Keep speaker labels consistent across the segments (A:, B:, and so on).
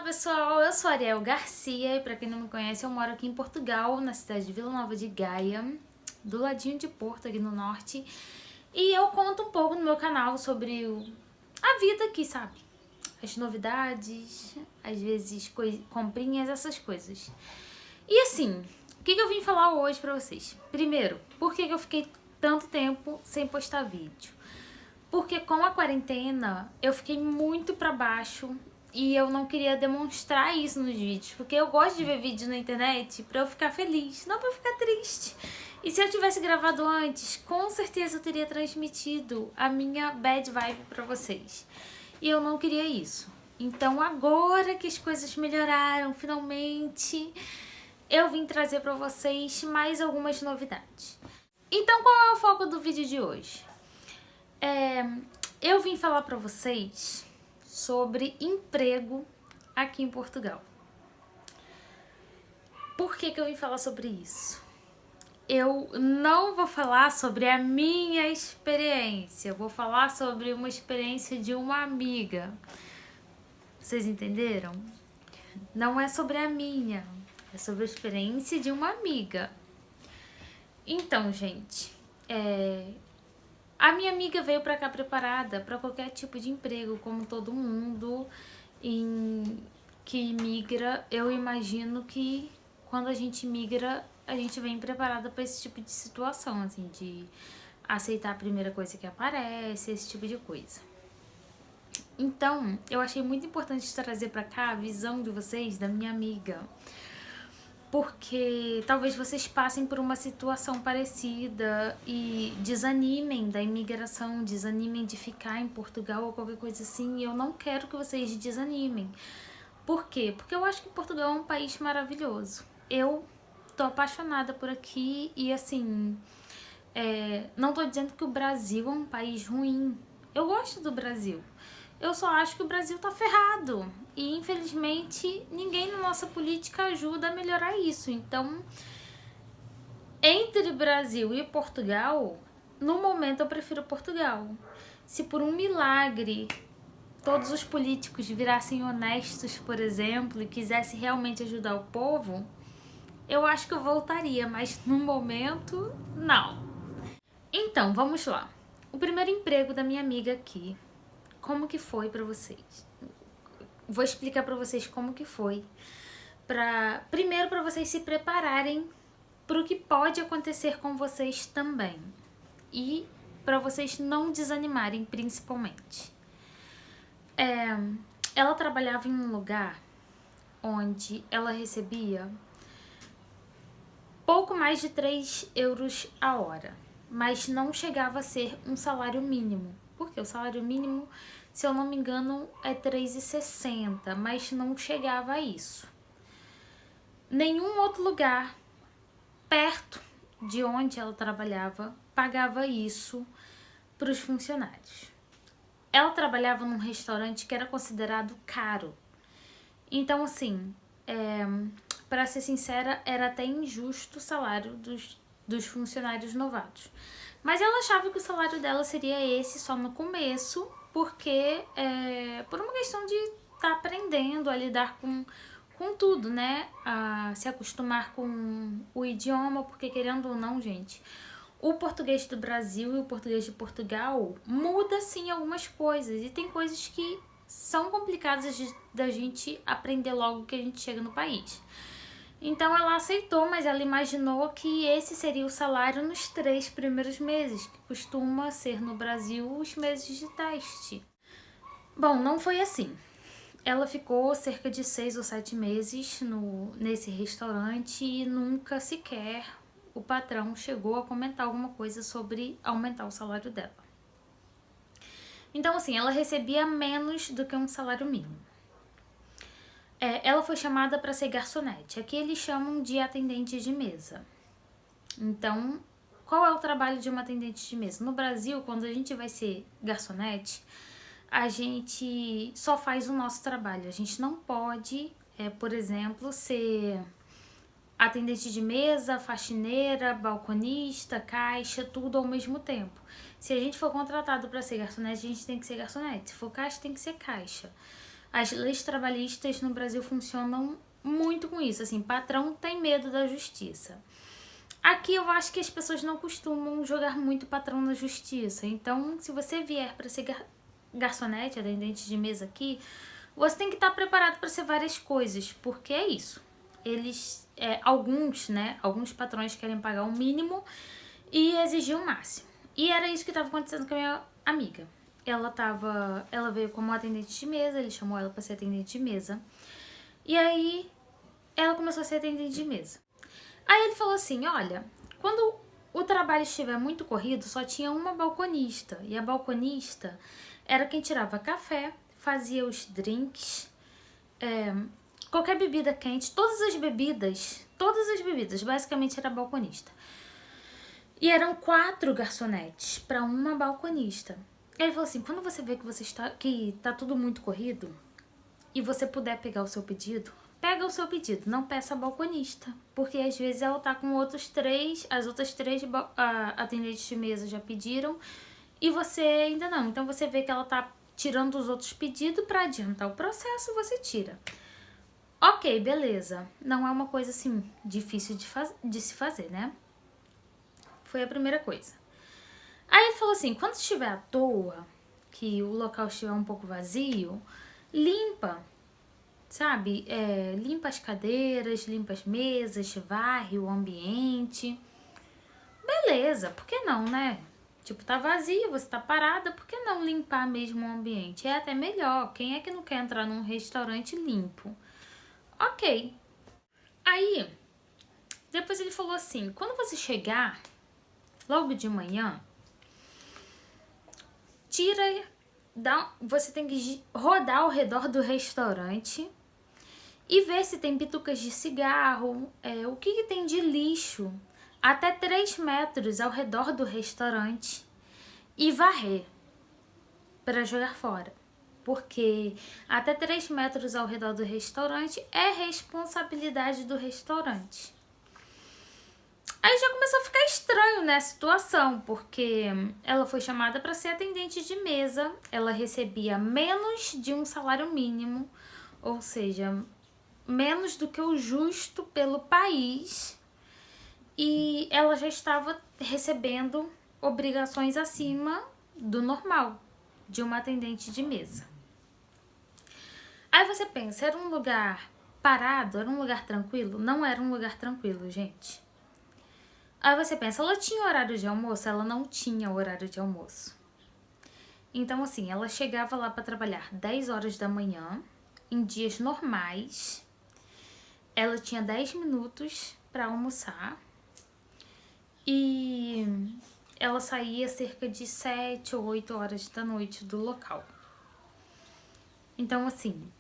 A: pessoal, eu sou a Ariel Garcia e pra quem não me conhece, eu moro aqui em Portugal, na cidade de Vila Nova de Gaia, do ladinho de Porto, aqui no norte. E eu conto um pouco no meu canal sobre a vida aqui, sabe? As novidades, às vezes comprinhas, essas coisas. E assim, o que eu vim falar hoje pra vocês? Primeiro, por que eu fiquei tanto tempo sem postar vídeo? Porque com a quarentena eu fiquei muito pra baixo e eu não queria demonstrar isso nos vídeos, porque eu gosto de ver vídeos na internet pra eu ficar feliz, não pra eu ficar triste. E se eu tivesse gravado antes, com certeza eu teria transmitido a minha bad vibe pra vocês. E eu não queria isso. Então agora que as coisas melhoraram, finalmente, eu vim trazer pra vocês mais algumas novidades. Então qual é o foco do vídeo de hoje? Eu vim falar pra vocês sobre emprego aqui em Portugal. Por que eu vim falar sobre isso? Eu não vou falar sobre a minha experiência, eu vou falar sobre uma experiência de uma amiga. Vocês entenderam? Não é sobre a minha, é sobre a experiência de uma amiga. Então, gente, a minha amiga veio pra cá preparada pra qualquer tipo de emprego, como todo mundo que migra. Eu imagino que quando a gente migra, a gente vem preparada pra esse tipo de situação, assim, de aceitar a primeira coisa que aparece, esse tipo de coisa. Então, eu achei muito importante trazer pra cá a visão de vocês, da minha amiga, porque talvez vocês passem por uma situação parecida e desanimem da imigração, desanimem de ficar em Portugal ou qualquer coisa assim, e eu não quero que vocês desanimem. Por quê? Porque eu acho que Portugal é um país maravilhoso. Eu tô apaixonada por aqui e assim, não tô dizendo que o Brasil é um país ruim. Eu gosto do Brasil. Eu só acho que o Brasil tá ferrado. E, infelizmente, ninguém na nossa política ajuda a melhorar isso. Então, entre Brasil e Portugal, no momento eu prefiro Portugal. Se por um milagre todos os políticos virassem honestos, por exemplo, e quisessem realmente ajudar o povo, eu acho que eu voltaria. Mas, no momento, não. Então, vamos lá. O primeiro emprego da minha amiga aqui, como que foi pra vocês? Vou explicar pra vocês como que foi. Primeiro pra vocês se prepararem pro que pode acontecer com vocês também. E pra vocês não desanimarem, principalmente. Ela trabalhava em um lugar onde ela recebia pouco mais de 3 euros a hora. Mas não chegava a ser um salário mínimo. Porque o salário mínimo, se eu não me engano, é 3,60, mas não chegava a isso. Nenhum outro lugar perto de onde ela trabalhava pagava isso para os funcionários. Ela trabalhava num restaurante que era considerado caro. Então, assim, para ser sincera, era até injusto o salário dos funcionários novatos. Mas ela achava que o salário dela seria esse só no começo, porque por uma questão de estar aprendendo a lidar com tudo, né? A se acostumar com o idioma, porque querendo ou não, gente, o português do Brasil e o português de Portugal muda sim algumas coisas. E tem coisas que são complicadas da gente aprender logo que a gente chega no país. Então ela aceitou, mas ela imaginou que esse seria o salário nos 3 primeiros meses, que costuma ser no Brasil os meses de teste. Bom, não foi assim. Ela ficou cerca de 6 ou 7 meses nesse restaurante e nunca sequer o patrão chegou a comentar alguma coisa sobre aumentar o salário dela. Então, assim, ela recebia menos do que um salário mínimo. Ela foi chamada para ser garçonete. Aqui eles chamam de atendente de mesa. Então, qual é o trabalho de uma atendente de mesa? No Brasil, quando a gente vai ser garçonete, a gente só faz o nosso trabalho. A gente não pode, por exemplo, ser atendente de mesa, faxineira, balconista, caixa, tudo ao mesmo tempo. Se a gente for contratado para ser garçonete, a gente tem que ser garçonete. Se for caixa, tem que ser caixa. As leis trabalhistas no Brasil funcionam muito com isso, assim, patrão tem medo da justiça. Aqui eu acho que as pessoas não costumam jogar muito patrão na justiça, então se você vier para ser garçonete, atendente de mesa aqui, você tem que estar preparado para ser várias coisas, porque é isso. Eles, alguns patrões querem pagar o mínimo e exigir o máximo. E era isso que estava acontecendo com a minha amiga. Ela veio como atendente de mesa, ele chamou ela para ser atendente de mesa. E aí ela começou a ser atendente de mesa. Aí ele falou assim, olha, quando o trabalho estiver muito corrido, só tinha uma balconista. E a balconista era quem tirava café, fazia os drinks, qualquer bebida quente, todas as bebidas, basicamente era balconista. E eram 4 garçonetes para uma balconista. Ele falou assim, quando você vê que tá tudo muito corrido e você puder pegar o seu pedido, pega o seu pedido, não peça a balconista, porque às vezes ela tá com as outras 3 atendentes de mesa já pediram e você ainda não. Então você vê que ela tá tirando os outros pedidos para adiantar o processo, você tira. Ok, beleza. Não é uma coisa assim difícil de se fazer, né? Foi a primeira coisa. Aí ele falou assim, quando estiver à toa, que o local estiver um pouco vazio, limpa, sabe? Limpa as cadeiras, limpa as mesas, varre o ambiente. Beleza, por que não, né? Tipo, tá vazio, você tá parada, por que não limpar mesmo o ambiente? É até melhor. Quem é que não quer entrar num restaurante limpo? Ok. Aí, depois ele falou assim, quando você chegar, logo de manhã, você tem que rodar ao redor do restaurante e ver se tem bitucas de cigarro, o que tem de lixo, até 3 metros ao redor do restaurante e varrer para jogar fora. Porque até 3 metros ao redor do restaurante é responsabilidade do restaurante. Aí já começou a ficar estranho, né, a situação, porque ela foi chamada para ser atendente de mesa, ela recebia menos de um salário mínimo, ou seja, menos do que o justo pelo país, e ela já estava recebendo obrigações acima do normal de uma atendente de mesa. Aí você pensa, era um lugar parado? Era um lugar tranquilo? Não era um lugar tranquilo, gente. Aí você pensa, ela tinha horário de almoço? Ela não tinha horário de almoço. Então, assim, ela chegava lá para trabalhar 10 horas da manhã, em dias normais. Ela tinha 10 minutos para almoçar. E ela saía cerca de 7 ou 8 horas da noite do local. Então, assim,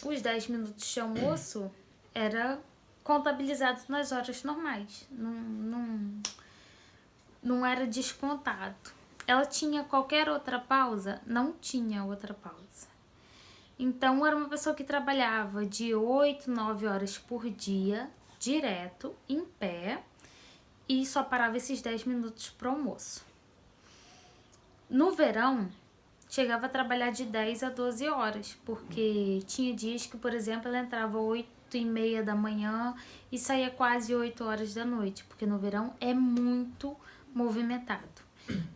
A: os 10 minutos de almoço era contabilizado nas horas normais, não era descontado. Ela tinha qualquer outra pausa? Não tinha outra pausa. Então era uma pessoa que trabalhava de 8, 9 horas por dia, direto, em pé, e só parava esses 10 minutos para o almoço. No verão, chegava a trabalhar de 10 a 12 horas, porque tinha dias que, por exemplo, ela entrava 8h30 da manhã e saía quase 8 horas da noite, porque no verão é muito movimentado.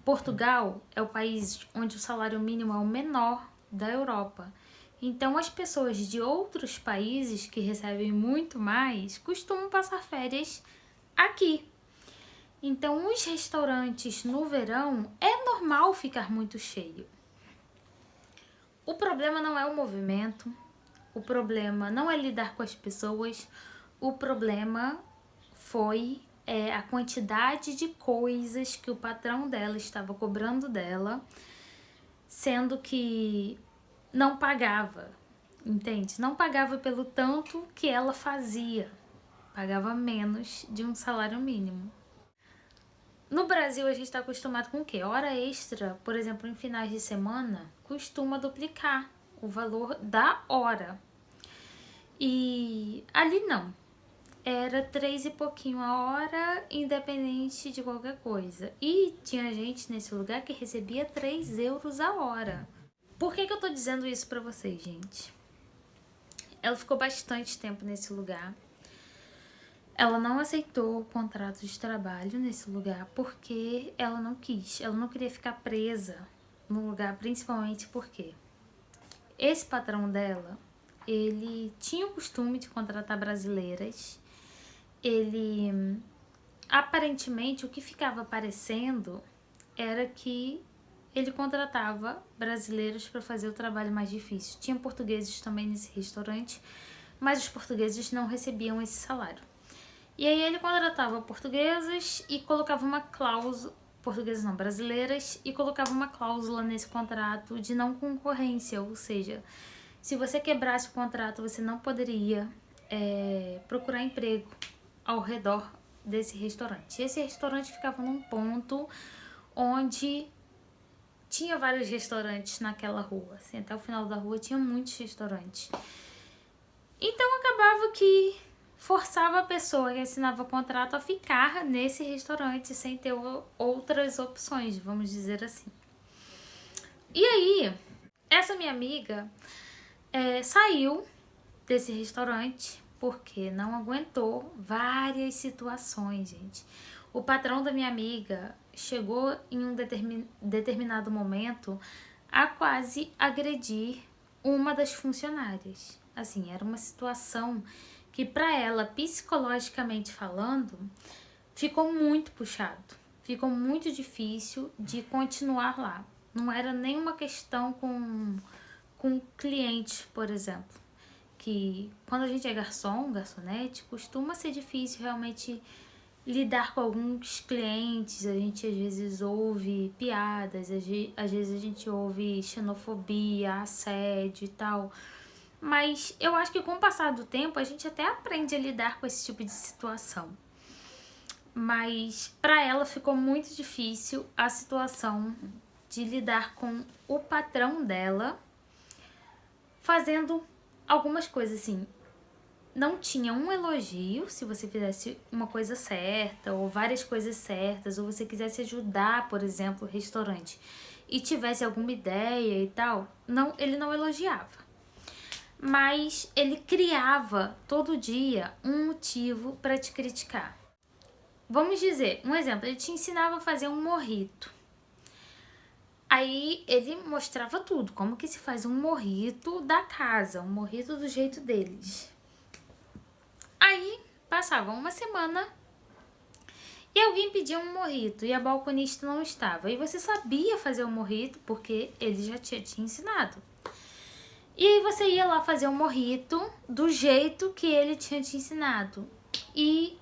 A: Portugal é o país onde o salário mínimo é o menor da Europa. Então, as pessoas de outros países que recebem muito mais costumam passar férias aqui. Então, os restaurantes no verão é normal ficar muito cheio. O problema não é o movimento, o problema não é lidar com as pessoas, o problema foi a quantidade de coisas que o patrão dela estava cobrando dela, sendo que não pagava, entende? Não pagava pelo tanto que ela fazia, pagava menos de um salário mínimo. No Brasil, a gente está acostumado com o quê? Hora extra, por exemplo, em finais de semana, costuma duplicar o valor da hora. E ali não. Era 3 e pouquinho a hora, independente de qualquer coisa. E tinha gente nesse lugar que recebia 3 euros a hora. Por que eu tô dizendo isso pra vocês, gente? Ela ficou bastante tempo nesse lugar. Ela não aceitou o contrato de trabalho nesse lugar porque ela não quis. Ela não queria ficar presa no lugar, principalmente porque esse patrão dela, ele tinha o costume de contratar brasileiras. Ele, aparentemente, o que ficava aparecendo era que ele contratava brasileiros para fazer o trabalho mais difícil. Tinha portugueses também nesse restaurante, mas os portugueses não recebiam esse salário. E aí ele contratava portuguesas e colocava uma cláusula, portuguesas não, brasileiras, e colocava uma cláusula nesse contrato de não concorrência, ou seja, se você quebrasse o contrato, você não poderia procurar emprego ao redor desse restaurante. Esse restaurante ficava num ponto onde tinha vários restaurantes naquela rua, assim, até o final da rua tinha muitos restaurantes. Então acabava que forçava a pessoa que assinava o contrato a ficar nesse restaurante sem ter outras opções, vamos dizer assim. E aí, essa minha amiga saiu desse restaurante porque não aguentou várias situações, gente. O patrão da minha amiga chegou em um determinado momento a quase agredir uma das funcionárias. Assim, era uma situação que para ela, psicologicamente falando, ficou muito puxado. Ficou muito difícil de continuar lá. Não era nenhuma questão com clientes, por exemplo. Que quando a gente é garçom, garçonete, costuma ser difícil realmente lidar com alguns clientes. A gente às vezes ouve piadas, às vezes a gente ouve xenofobia, assédio e tal. Mas eu acho que com o passar do tempo a gente até aprende a lidar com esse tipo de situação. Mas para ela ficou muito difícil a situação de lidar com o patrão dela fazendo algumas coisas assim. Não tinha um elogio se você fizesse uma coisa certa ou várias coisas certas, ou você quisesse ajudar, por exemplo, o restaurante e tivesse alguma ideia e tal, não, ele não elogiava. Mas ele criava todo dia um motivo para te criticar. Vamos dizer, um exemplo, ele te ensinava a fazer um mojito. Aí ele mostrava tudo, como que se faz um mojito da casa, um mojito do jeito deles. Aí passava uma semana e alguém pedia um mojito e a balconista não estava. E você sabia fazer o mojito porque ele já tinha te ensinado. E aí você ia lá fazer um mojito do jeito que ele tinha te ensinado. E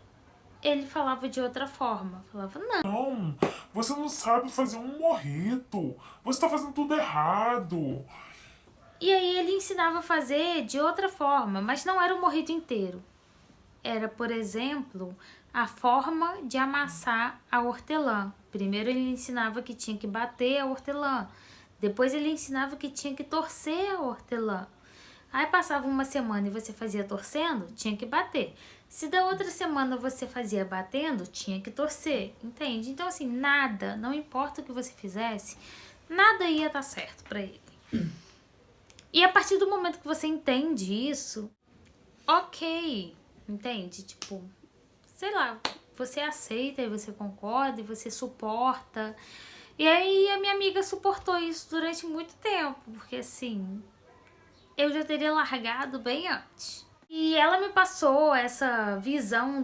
A: ele falava de outra forma. Falava,
B: Não, você não sabe fazer um mojito. Você tá fazendo tudo errado.
A: E aí ele ensinava a fazer de outra forma, mas não era o mojito inteiro. Era, por exemplo, a forma de amassar a hortelã. Primeiro ele ensinava que tinha que bater a hortelã. Depois ele ensinava que tinha que torcer a hortelã. Aí passava uma semana e você fazia torcendo, tinha que bater. Se da outra semana você fazia batendo, tinha que torcer, entende? Então assim, nada, não importa o que você fizesse, nada ia estar certo pra ele. E a partir do momento que você entende isso, ok, entende? Tipo, sei lá, você aceita e você concorda e você suporta. E aí a minha amiga suportou isso durante muito tempo, porque assim, eu já teria largado bem antes. E ela me passou essa visão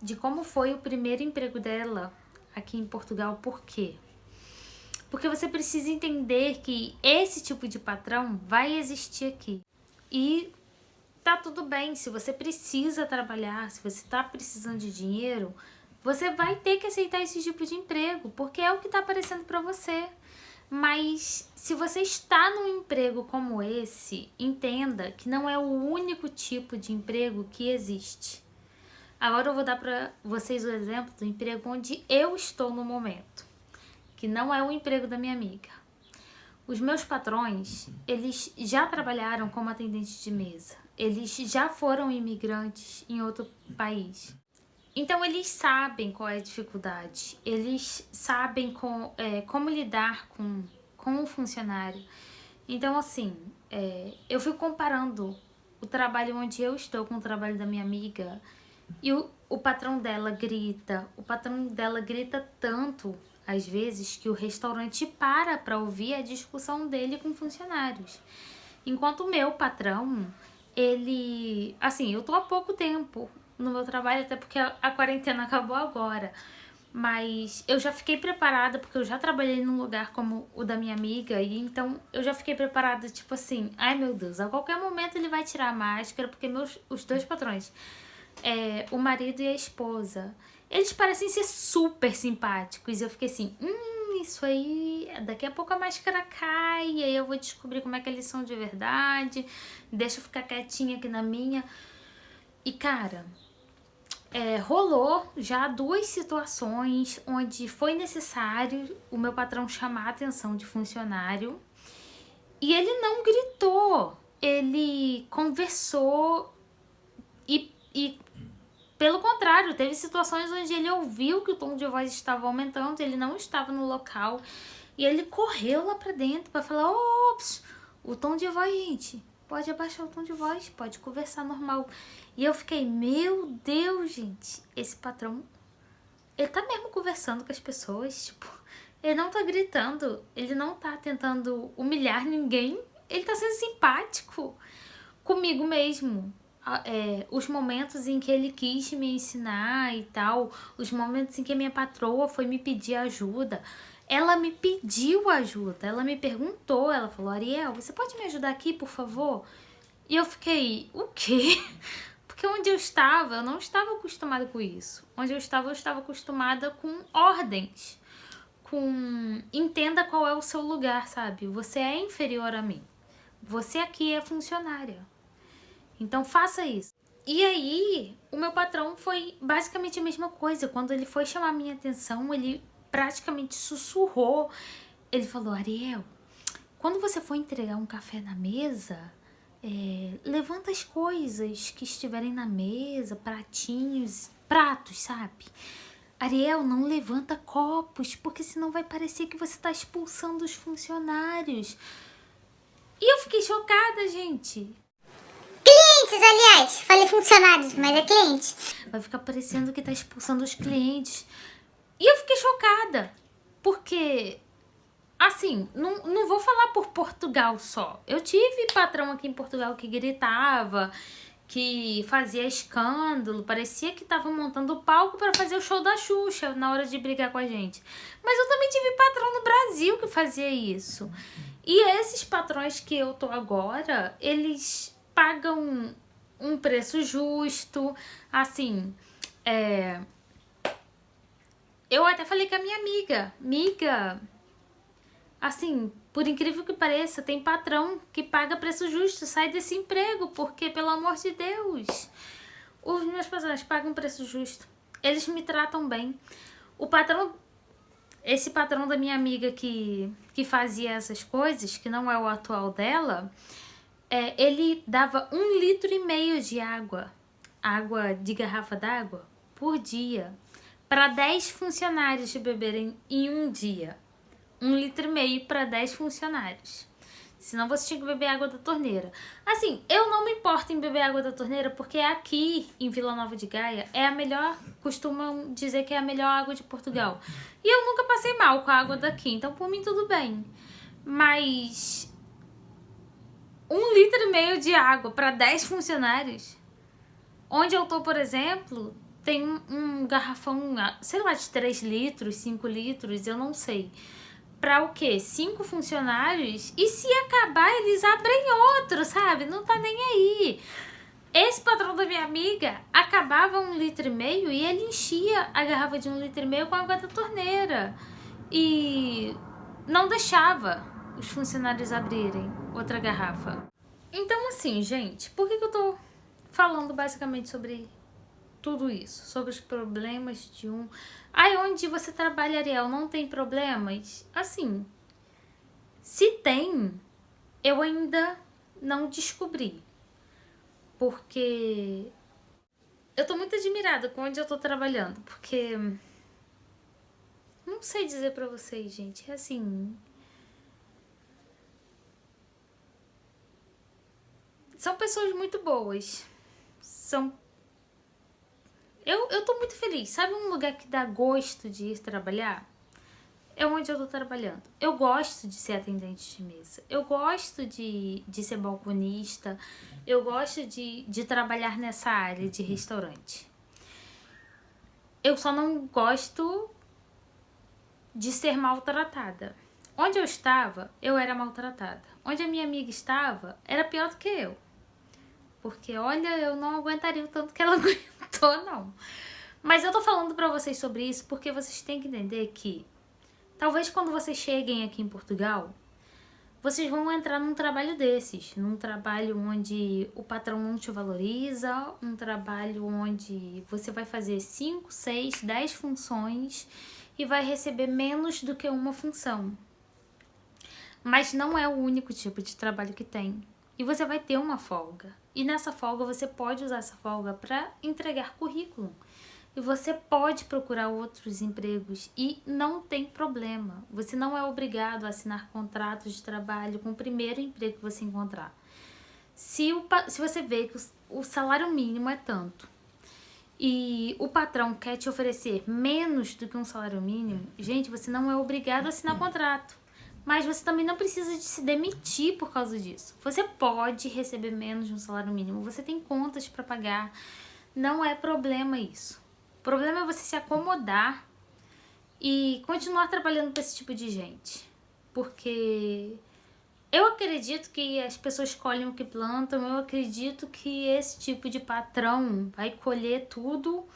A: de como foi o primeiro emprego dela aqui em Portugal. Por quê? Porque você precisa entender que esse tipo de patrão vai existir aqui. E tá tudo bem, se você precisa trabalhar, se você tá precisando de dinheiro, você vai ter que aceitar esse tipo de emprego, porque é o que tá aparecendo pra você. Mas se você está num emprego como esse, entenda que não é o único tipo de emprego que existe. Agora eu vou dar para vocês o exemplo do emprego onde eu estou no momento, que não é o emprego da minha amiga. Os meus patrões, eles já trabalharam como atendente de mesa. Eles já foram imigrantes em outro país. Então eles sabem qual é a dificuldade, eles sabem como lidar com o funcionário. Então, assim, eu fui comparando o trabalho onde eu estou com o trabalho da minha amiga e o patrão dela grita. O patrão dela grita tanto, às vezes, que o restaurante para ouvir a discussão dele com funcionários. Enquanto o meu patrão, ele... Assim, eu tô há pouco tempo no meu trabalho, até porque a quarentena acabou agora. Mas eu já fiquei preparada, porque eu já trabalhei num lugar como o da minha amiga, e então eu já fiquei preparada, tipo assim, ai meu Deus, a qualquer momento ele vai tirar a máscara, porque os dois patrões, o marido e a esposa, eles parecem ser super simpáticos, e eu fiquei assim, isso aí, daqui a pouco a máscara cai, e aí eu vou descobrir como é que eles são de verdade, deixa eu ficar quietinha aqui na minha. E cara, rolou já 2 situações onde foi necessário o meu patrão chamar a atenção de funcionário e ele não gritou, ele conversou e pelo contrário, teve situações onde ele ouviu que o tom de voz estava aumentando, ele não estava no local e ele correu lá pra dentro pra falar, ops, o tom de voz, gente, pode abaixar o tom de voz, pode conversar normal. E eu fiquei, meu Deus, gente, esse patrão, ele tá mesmo conversando com as pessoas, tipo, ele não tá gritando, ele não tá tentando humilhar ninguém, ele tá sendo simpático comigo mesmo. Os momentos em que ele quis me ensinar e tal, os momentos em que minha patroa foi me pedir ajuda, ela me pediu ajuda, ela me perguntou, ela falou, Ariel, você pode me ajudar aqui, por favor? E eu fiquei, o quê? Porque onde eu não estava acostumada com isso. Onde eu estava acostumada com ordens. Com entenda qual é o seu lugar, sabe? Você é inferior a mim. Você aqui é funcionária. Então faça isso. E aí, o meu patrão foi basicamente a mesma coisa. Quando ele foi chamar minha atenção, ele praticamente sussurrou. Ele falou, Ariel, quando você for entregar um café na mesa, levanta as coisas que estiverem na mesa, pratos, sabe? Ariel, não levanta copos, porque senão vai parecer que você está expulsando os funcionários. E eu fiquei chocada, gente.
C: Clientes, aliás. Falei funcionários, mas é cliente.
A: Vai ficar parecendo que tá expulsando os clientes. E eu fiquei chocada, porque, assim, não vou falar por Portugal só. Eu tive patrão aqui em Portugal que gritava, que fazia escândalo, parecia que tava montando o palco para fazer o show da Xuxa na hora de brigar com a gente. Mas eu também tive patrão no Brasil que fazia isso. E esses patrões que eu tô agora, eles pagam um preço justo, assim, eu até falei com a minha amiga, assim, por incrível que pareça, tem patrão que paga preço justo, sai desse emprego, porque, pelo amor de Deus, os meus patrões pagam preço justo, eles me tratam bem. Esse patrão da minha amiga que fazia essas coisas, que não é o atual dela, ele dava 1,5 litro de água de garrafa d'água, por dia, para 10 funcionários beberem em um dia. 1,5 litro para 10 funcionários. Senão você tinha que beber água da torneira. Assim, eu não me importo em beber água da torneira, porque aqui em Vila Nova de Gaia é a melhor, costumam dizer que é a melhor água de Portugal. E eu nunca passei mal com a água daqui, então por mim tudo bem. Mas 1,5 litro de água para 10 funcionários. Onde eu tô, por exemplo, tem um garrafão, sei lá, de 3 litros, 5 litros, eu não sei. Pra o quê? 5 funcionários? E se acabar, eles abrem outro, sabe? Não tá nem aí. Esse patrão da minha amiga acabava 1,5 litro e ele enchia a garrafa de 1,5 litro com água da torneira. E não deixava os funcionários abrirem outra garrafa. Então, assim, gente, por que eu tô falando basicamente sobre tudo isso? Sobre os problemas de um... Aí onde você trabalha, Ariel, não tem problemas? Assim, se tem, eu ainda não descobri. Porque eu tô muito admirada com onde eu tô trabalhando. Porque não sei dizer pra vocês, gente. É assim, são pessoas muito boas. Eu tô muito feliz. Sabe um lugar que dá gosto de ir trabalhar? É onde eu tô trabalhando. Eu gosto de ser atendente de mesa. Eu gosto de ser balconista. Eu gosto de trabalhar nessa área de restaurante. Eu só não gosto de ser maltratada. Onde eu estava, eu era maltratada. Onde a minha amiga estava, era pior do que eu. Porque, olha, eu não aguentaria o tanto que ela aguentou, não. Mas eu tô falando pra vocês sobre isso porque vocês têm que entender que talvez quando vocês cheguem aqui em Portugal, vocês vão entrar num trabalho desses. Num trabalho onde o patrão não te valoriza, um trabalho onde você vai fazer 5, 6, 10 funções e vai receber menos do que uma função. Mas não é o único tipo de trabalho que tem. E você vai ter uma folga. E nessa folga você pode usar essa folga para entregar currículo. E você pode procurar outros empregos e não tem problema. Você não é obrigado a assinar contratos de trabalho com o primeiro emprego que você encontrar. Se você vê que o salário mínimo é tanto e o patrão quer te oferecer menos do que um salário mínimo, gente, você não é obrigado a assinar contrato. Mas você também não precisa de se demitir por causa disso. Você pode receber menos de um salário mínimo. Você tem contas para pagar. Não é problema isso. O problema é você se acomodar e continuar trabalhando para esse tipo de gente. Porque eu acredito que as pessoas colhem o que plantam. Eu acredito que esse tipo de patrão vai colher tudo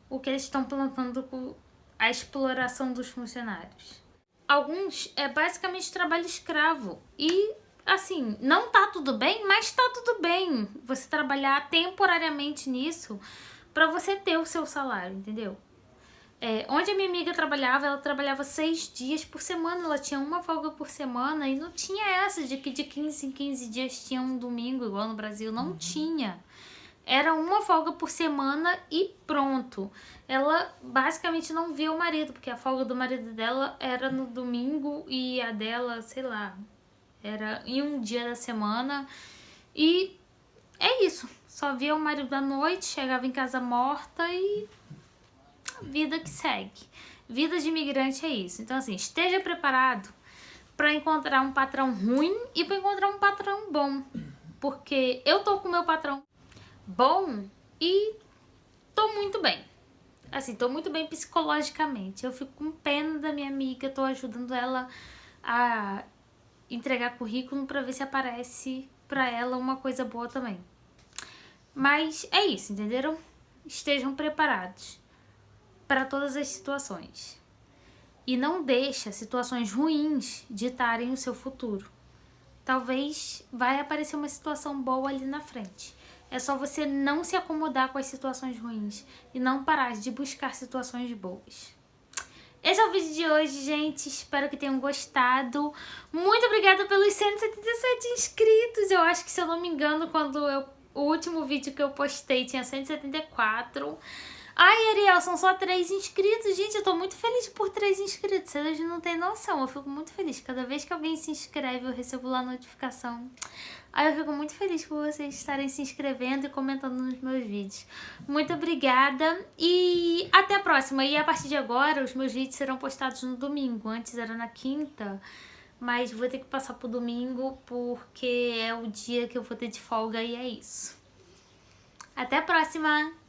A: o que eles estão plantando com a exploração dos funcionários. Alguns é basicamente trabalho escravo. E, assim, não tá tudo bem, mas tá tudo bem você trabalhar temporariamente nisso pra você ter o seu salário, entendeu? Onde a minha amiga trabalhava, ela trabalhava 6 dias por semana, ela tinha uma folga por semana e não tinha essa de que de 15 em 15 dias tinha um domingo, igual no Brasil, não tinha. Era uma folga por semana e pronto. Ela basicamente não via o marido, porque a folga do marido dela era no domingo e a dela, sei lá, era em um dia da semana. E é isso. Só via o marido à noite, chegava em casa morta e vida que segue. Vida de imigrante é isso. Então, assim, esteja preparado para encontrar um patrão ruim e para encontrar um patrão bom. Porque eu tô com o meu patrão bom e tô muito bem. Assim, tô muito bem psicologicamente. Eu fico com pena da minha amiga, tô ajudando ela a entregar currículo pra ver se aparece pra ela uma coisa boa também. Mas é isso, entenderam? Estejam preparados para todas as situações. E não deixa situações ruins ditarem o seu futuro. Talvez vai aparecer uma situação boa ali na frente. É só você não se acomodar com as situações ruins e não parar de buscar situações boas. Esse é o vídeo de hoje, gente. Espero que tenham gostado. Muito obrigada pelos 177 inscritos. Eu acho que, se eu não me engano, o último vídeo que eu postei tinha 174. Ai, Ariel, são só 3 inscritos. Gente, eu tô muito feliz por 3 inscritos. Vocês não têm noção. Eu fico muito feliz. Cada vez que alguém se inscreve, eu recebo lá a notificação. Aí eu fico muito feliz por vocês estarem se inscrevendo e comentando nos meus vídeos. Muito obrigada e até a próxima. E a partir de agora, os meus vídeos serão postados no domingo. Antes era na quinta, mas vou ter que passar pro domingo porque é o dia que eu vou ter de folga e é isso. Até a próxima!